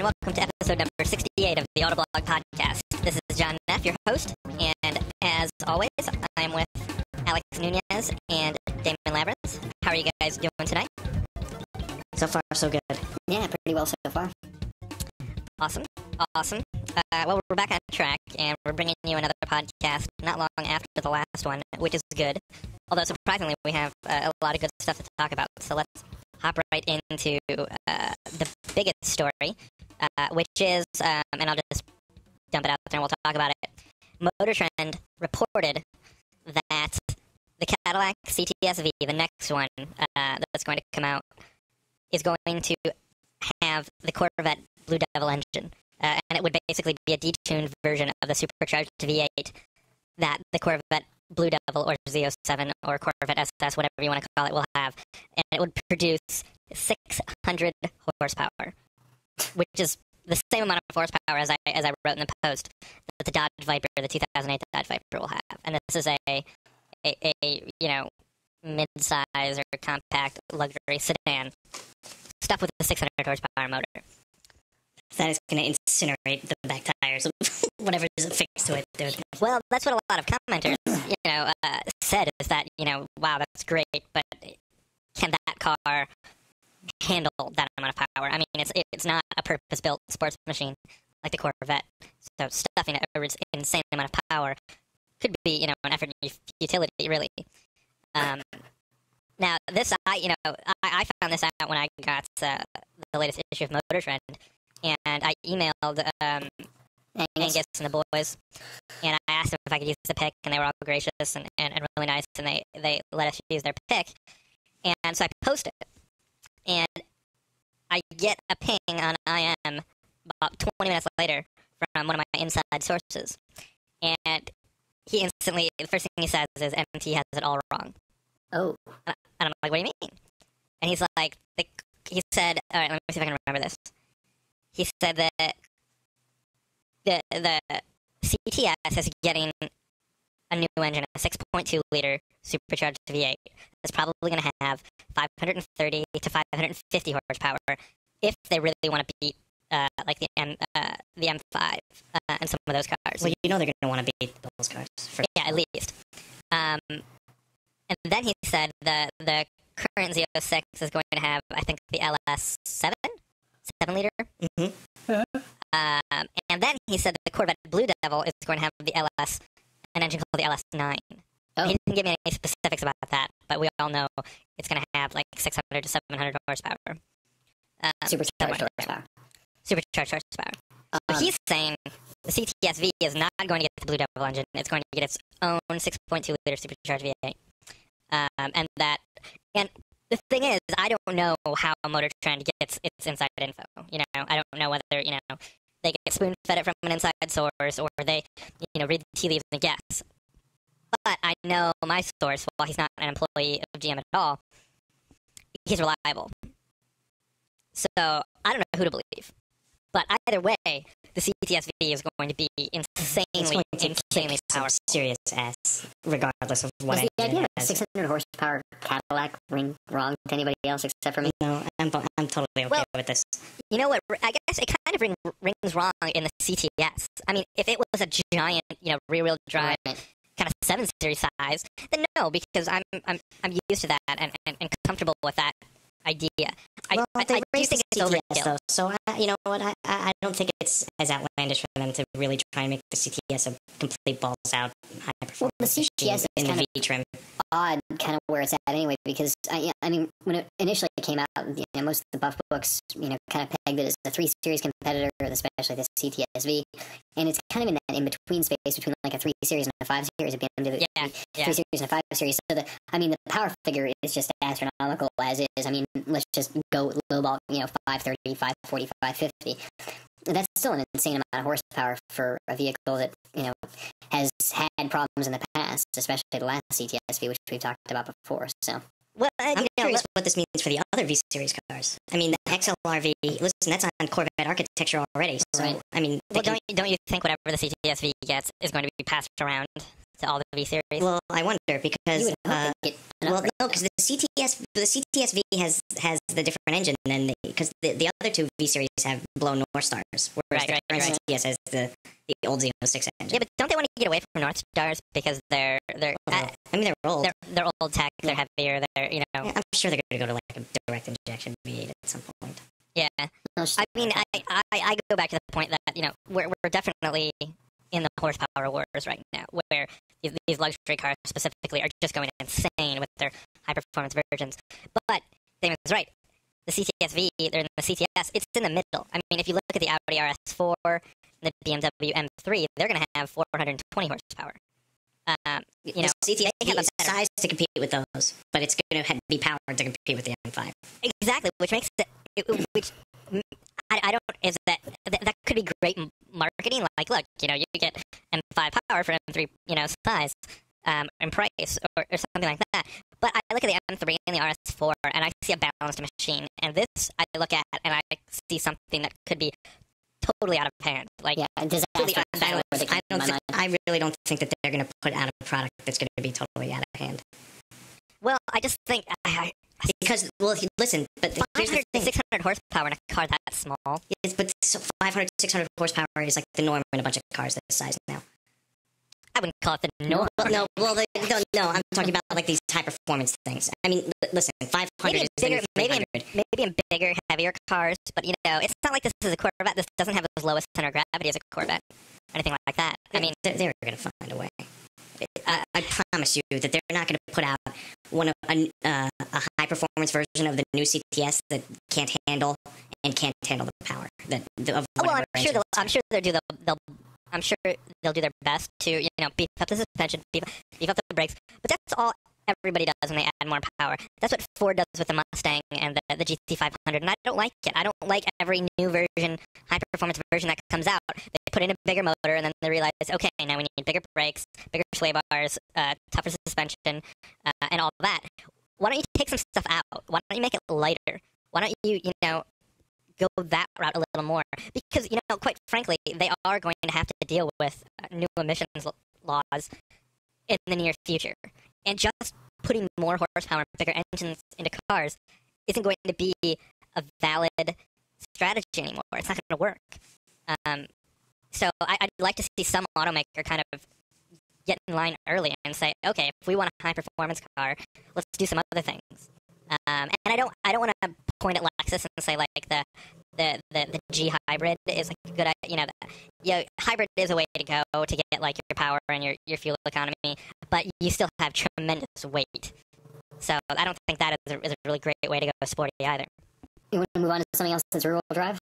and welcome to episode number 68 of the Autoblog podcast. This is John Neff, your host, and as always, I'm with Alex Nunez and Damon Labyrinth. How are you guys doing tonight? So far, so good. Yeah, pretty well so far. Awesome. Well, we're back on track, and we're bringing you another podcast not long after the last one, which is good. Although, surprisingly, we have a lot of good stuff to talk about, so let's hop right into the biggest story, which is, and I'll just dump it out there and we'll talk about it. Motor Trend reported that the Cadillac CTS-V, the next one that's going to come out, is going to have the Corvette Blue Devil engine. And it would basically be a detuned version of the supercharged V8 that the Corvette Blue Devil or Z07 or Corvette SS, whatever you want to call it, will have. And it would produce 600 horsepower, which is the same amount of horsepower as I wrote in the post that the Dodge Viper, the 2008 Dodge Viper, will have. And this is a mid-size or compact luxury sedan stuffed with a 600 horsepower motor. That is going to incinerate the back tires of whatever is affixed to it, dude. Well, that's what a lot of commenters, said, is that, wow, that's great, but can that car handle that amount of power? I mean, it's not a purpose-built sports machine like the Corvette, so stuffing an insane amount of power could be, an effort in utility, really. Now, this, I found this out when I got the latest issue of Motor Trend, and I emailed Angus and the boys, and I asked them if I could use the pick, and they were all gracious and really nice, and they let us use their pick. And so I post it, and I get a ping on IM about 20 minutes later from one of my inside sources, and he instantly, the first thing he says is, MT has it all wrong. Oh. And I'm like, what do you mean? And he's like, he said, all right, let me see if I can remember this. He said that the CTS is getting a new engine, a 6.2-liter supercharged V8. That's probably going to have 530 to 550 horsepower if they really want to beat like the M5 and some of those cars. Well, they're going to want to beat those cars. Yeah, at least. And then he said the current Z06 is going to have, I think, the LS7? 7-liter? Mm-hmm. And then he said that the Corvette Blue Devil is going to have the an engine called the LS9. Oh. He didn't give me any specifics about that, but we all know it's going to have like 600 to 700 horsepower. Supercharged horsepower. Supercharged horsepower. But he's saying the CTS-V is not going to get the Blue Devil engine. It's going to get its own 6.2-liter supercharged V8. And the thing is, I don't know how Motor Trend gets its inside info. I don't know whether, they get spoon-fed it from an inside source or they, read the tea leaves and guess. But I know my source, while he's not an employee of GM at all, he's reliable. So I don't know who to believe. But either way, the CTS-V is going to be insanely powerful. Serious ass, regardless of what. Is the idea of a 600 horsepower Cadillac ring wrong to anybody else except for me? No, I'm totally okay with this. You know what? I guess it kind of rings wrong in the CTS. I mean, if it was a giant, rear-wheel drive kind of 7 Series size, then no, because I'm used to that and comfortable with that idea. Well, I do think it's overkill. Though, so you know what? I don't think it's as outlandish for them to really try and make the CTS a complete balls out high performance. Well, the CTS in is the kind V trim. odd, kind of where it's at anyway. Because when it initially came out, most of the buff books, kind of pegged it as a 3 Series competitor, especially the CTS-V, and it's kind of in that in between space between like a 3 Series and a 5 Series. At the end of it, 3 Series and a 5 Series. So the power figure is just astronomical as is. Let's just go lowball, 530, 540, 550. That's still an insane amount of horsepower for a vehicle that, has had problems in the past, especially the last CTS-V, which we've talked about before. So, well, I'm curious what this means for the other V Series cars. The XLR-V, listen, that's on Corvette architecture already. So, right. Well, don't you think whatever the CTS-V gets is going to be passed around to all the V Series? Well, I wonder because you would hope they get an upgrade. because the CTS-V has the different engine than because the other two V series have blown North Stars, whereas the current CTS has the old Xeno 6 engine. Yeah, but don't they want to get away from North Stars because they're I mean, they're old. They're old tech. They're heavier. They're Yeah, I'm sure they're going to go to like a direct injection V8 at some point. Yeah, I mean, I go back to the point that we're definitely in the horsepower wars right now, where these luxury cars specifically are just going insane with their high performance versions. But Damon's right. The CTS-V, they're in the CTS. It's in the middle. I mean, if you look at the Audi RS4 and the BMW M3, they're going to have 420 horsepower. The CTS have a size to compete with those, but it's going to be powered to compete with the M5. Exactly, which makes it, I don't, is that could be great marketing. Like, look, you get M5 power for M3, size, and price, or something like that. But I look at the M3 and the RS4, and I see a balanced machine. And this, I look at, and I see something that could be totally out of hand. Like, yeah, disaster. I really don't think that they're going to put out a product that's going to be totally out of hand. Well, I just think because, well, listen, but 500 to 600 horsepower in a car that small. Yes, but 500 to 600 horsepower is like the norm in a bunch of cars this size now. I wouldn't call it the norm. No, I'm talking about like these high performance things. I mean, listen, 500 maybe in bigger, heavier cars, but it's not like this is a Corvette. This doesn't have as low a center of gravity as a Corvette, or anything like that. I mean, they're going to find a way. I promise you that they're not going to put out a high performance version of the new CTS that can't handle the power I'm sure they'll do their best to beef up the suspension, beef up the brakes, but that's all everybody does when they add more power. That's what Ford does with the Mustang and the GT500, and I don't like it. I don't like every new version, high-performance version that comes out. They put in a bigger motor, and then they realize, okay, now we need bigger brakes, bigger sway bars, tougher suspension, and all that. Why don't you take some stuff out? Why don't you make it lighter? Why don't you, go that route a little more? Because, quite frankly, they are going to have to deal with new emissions laws in the near future. And just putting more horsepower and bigger engines into cars isn't going to be a valid strategy anymore. It's not going to work. So I'd like to see some automaker kind of get in line early and say, okay, if we want a high-performance car, let's do some other things. And I don't want to point at Lexus and say like the G hybrid is like a good, hybrid is a way to go to get like your power and your fuel economy, but you still have tremendous weight. So I don't think that is a really great way to go sporty either. You want to move on to something else that's rear-wheel drive?